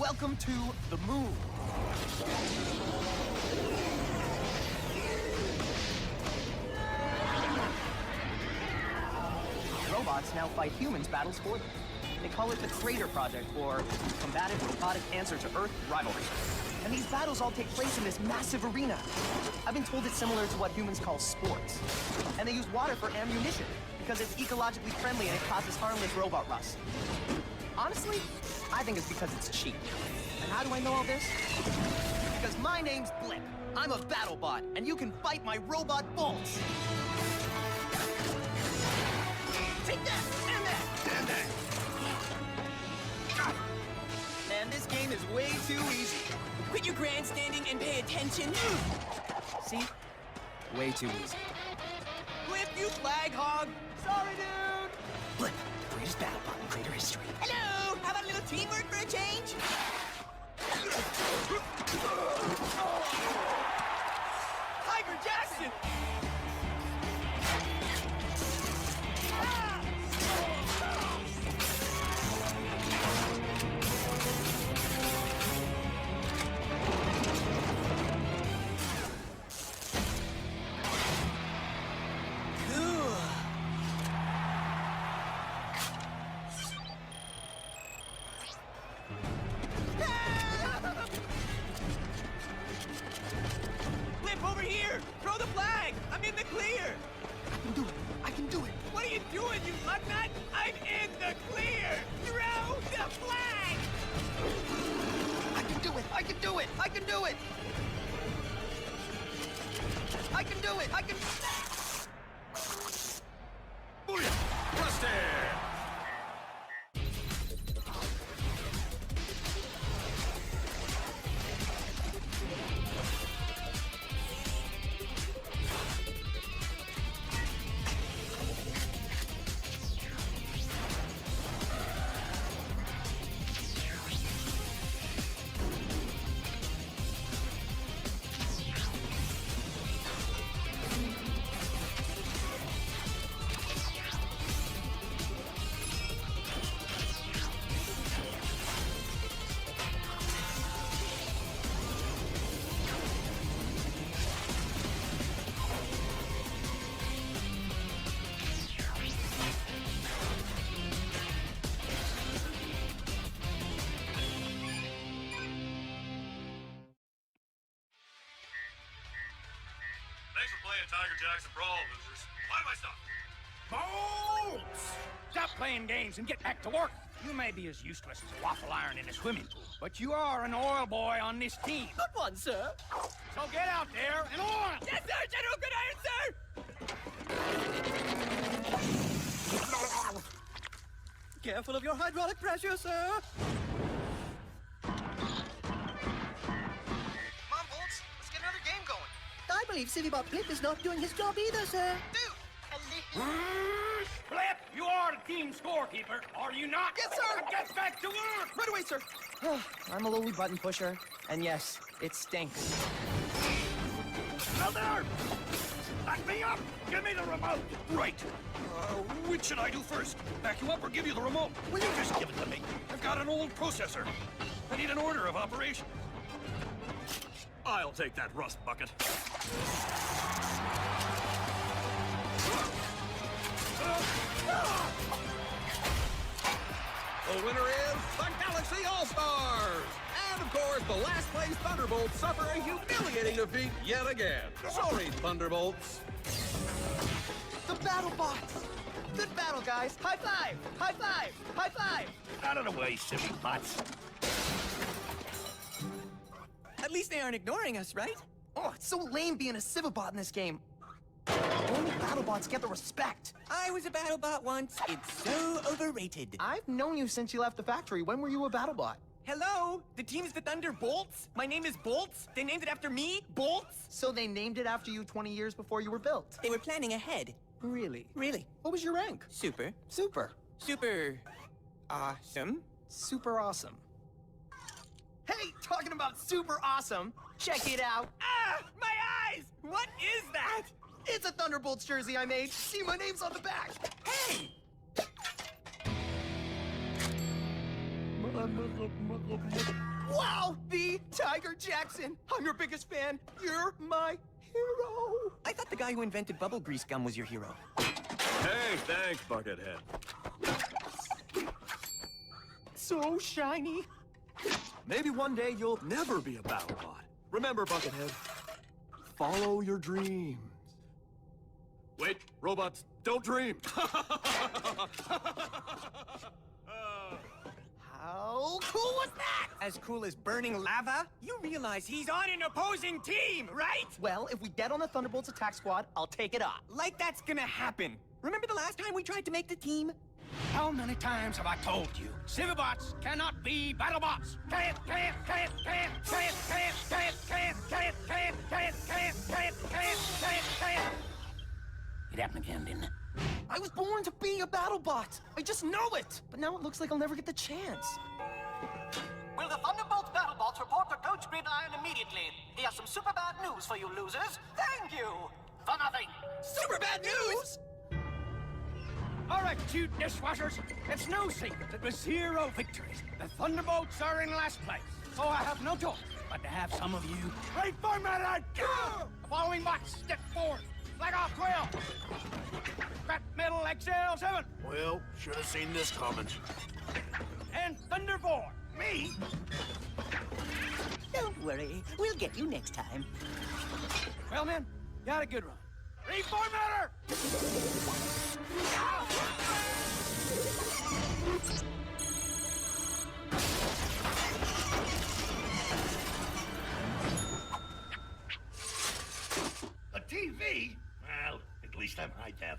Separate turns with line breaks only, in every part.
Welcome to the moon. Robots now fight humans' battles for them. They call it the Crater Project, or Combative Robotic Answer to Earth Rivalry. And these battles all take place in this massive arena. I've been told it's similar to what humans call sports. And they use water for ammunition, because it's ecologically friendly and it causes harmless robot rust. Honestly, I think it's because it's cheap. And how do I know all this? Because my name's Blip. I'm a BattleBot, and you can fight my robot bolts. Take that, and that, and that. Man, this game is way too easy.
Quit your grandstanding and pay attention.
See? Way too easy.
Blip, you flag hog!
Sorry, dude!
Blip, the greatest BattleBot in Crater history. Hello! How about a little teamwork for a change? Tiger Jackson! Over here! Throw the flag! I'm in the clear!
I can do it. I can do it.
What are you doing, you lugnut? I'm in the clear! Throw the flag!
I can do it. I can do it. I can do it. I can do it. I can...
Booyah! Busted!
Thanks for playing Tiger Jackson Brawl, losers. Why am I stopped?
Bolts! Stop playing games and get back to work. You may be as useless as a waffle iron in a swimming pool, but you are an oil boy on this team.
Good one, sir.
So get out there and oil!
Yes, sir, General Good Iron, sir! Careful of your hydraulic pressure, sir.
Come on, Bolts. Let's get another game going.
I believe Civibot Blip is not doing his job either, sir.
Dude!
Flip, you are the team scorekeeper, are you not?
Yes, sir.
Get back to work!
Right away, sir. I'm a lowly button pusher, and yes, it stinks.
Now there! Back me up! Give me the remote!
Right. Which should I do first? Back you up or give you the remote?
Will you just give it to me?
I've got an old processor. I need an order of operation. I'll take that rust bucket.
The winner is the Galaxy All-Stars! And of course, the last place Thunderbolts suffer a humiliating defeat yet again. Sorry, Thunderbolts.
The BattleBots! Good battle, guys. High five! High five! High five!
Out of the way, silly butts.
At least they aren't ignoring us, right?
Oh, it's so lame being a Civibot in this game. Only BattleBots get the respect.
I was a BattleBot once. It's so overrated.
I've known you since you left the factory. When were you a BattleBot?
Hello? The team's the Thunderbolts? My name is Bolts? They named it after me? Bolts?
So they named it after you 20 years before you were built.
They were planning ahead.
Really?
Really?
What was your rank?
Super.
Super.
Super... awesome.
Super awesome. Hey, talking about super awesome, check it out.
Ah! My eyes! What is that?
It's a Thunderbolts jersey I made. See, my name's on the back.
Hey!
Wow, the Tiger Jackson. I'm your biggest fan. You're my hero. I thought the guy who invented bubble grease gum was your hero.
Hey, thanks, Buckethead.
So shiny.
Maybe one day you'll never be a BattleBot. Remember, Buckethead, follow your dreams. Wait, robots, don't dream.
How cool was that? As cool as burning lava?
You realize he's on an opposing team, right?
Well, if we get on the Thunderbolts attack squad, I'll take it on.
Like that's gonna happen.
Remember the last time we tried to make the team?
How many times have I told you? Civibots cannot be BattleBots. Can't. It happened again, didn't it?
I was born to be a BattleBot. I just know it. But now it looks like I'll never get the chance.
Will the Thunderbolt BattleBots report to Coach BenTheIron immediately? He has some super bad news for you losers. Thank you. For nothing.
Super bad news!
All right, you dishwashers. It's no secret that with 0 victories, the Thunderbolts are in last place. So I have no choice but to have some of you right for me. The following bots step forward. Flag off 12. Scrap metal XL7.
Well, should have seen this coming.
And Thunder 4. Me.
Don't worry. We'll get you next time.
Well, men, you had a good run. Reformatter!
A TV? Well, at least I'm high def.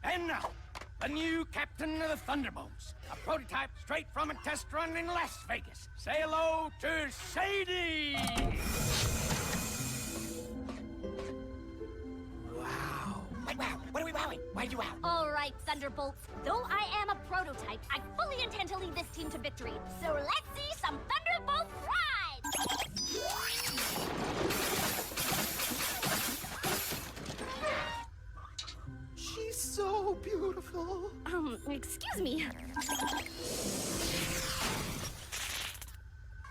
And now, the new captain of the Thunderbolts. A prototype straight from a test run in Las Vegas. Say hello to Sadie!
Wow, what are we wowing? Why'd you wow?
All right, Thunderbolts. Though I am a prototype, I fully intend to lead this team to victory. So let's see some Thunderbolt pride!
She's so beautiful.
Excuse me.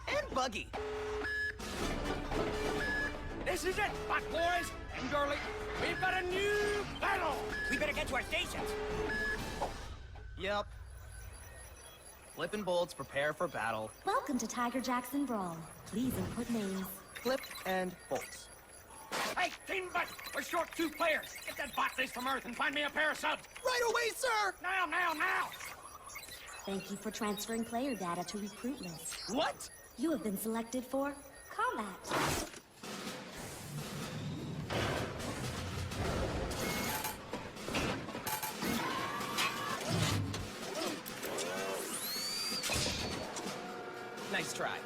And Buggy.
This is it, Bot Boys and Girlie. We've got a new battle!
We better get to our stations.
Yep. Blip and Bolts prepare for battle.
Welcome to Tiger Jackson Brawl. Please input names.
Blip and Bolts.
Hey, Team Bot, we're short 2 players. Get that bot list from Earth and find me a pair of subs.
Right away, sir!
Now!
Thank you for transferring player data to recruit list.
What?
You have been selected for combat.
Nice try.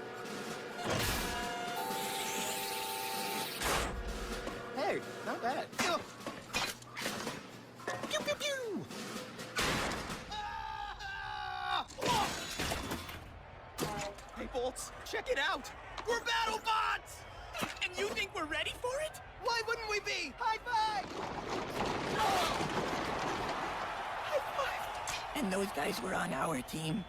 Hey, not bad. Pew, pew, pew! Hey, Bolts, check it out! We're BattleBots!
And you think we're ready for it?
Why wouldn't we be? High five! High five!
And those guys were on our team.